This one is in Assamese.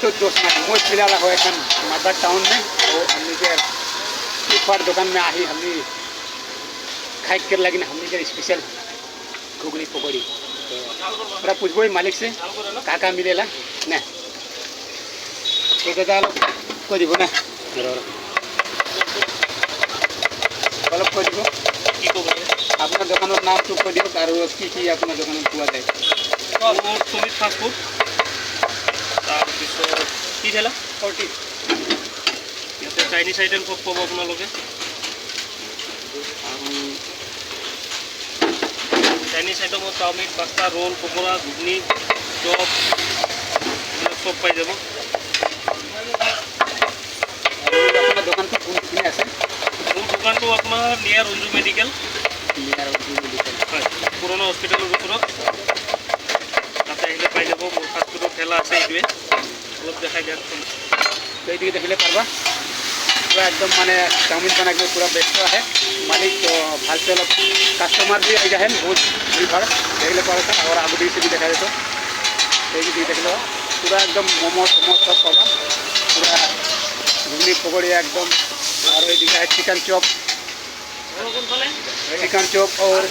तो दोस्त ना मैं फिलहाल हो एक मादा टाउन में और हमने के फुटपाथ दुकान में आई हमने खाई कर लगी हमने के स्पेशल घुगनी पकौड़ी तो पूरा पूछबो मालिक से का मिलेला ना तो दादा को দিব না অলপ কৈ দিব কি ক'ব আপোনাৰ দোকানৰ নামটো কৈ দিয়ক আৰু কি আপোনাৰ দোকানত পোৱা যায় সুমিত ফাষ্ট ফুড তাৰপিছত কি ঠেলা 40 ইয়াতে চাইনিজ আইটেম সব পাব আপোনালোকে আৰু চাইনিজ আইটেমত চাওমিন পাস্তা ৰোল পকোড়া ঘুগনি চপ সব পাই যাব আপোনাৰ দোকানটো কোনখিনি আছে মোৰ দোকানটো আপোনাৰ নিয়াৰ অঞ্জু মেডিকেল হয় পুৰণা হস্পিটেলৰ ওচৰত তাতে আহিলে পাই যাব মোৰ ফাষ্টফুডৰ ঠেলা আছে এইটোৱে অলপ দেখাই দিয়কচোন এইদিকে দেখিলে পারবা पूरा एकदम माने चाउमिन बना के पूरा बेस्ट है मालिक तो भाल से अलग कस्टमर भी आई जाए बहुत भीड़ भाड़ देखले पारा और आगे से भी देखा जाए तो देख लो पूरा एकदम मोमो टोमो सब पाबा पूरा घुगनी पकौड़ी एकदम और ये चिकन चॉप और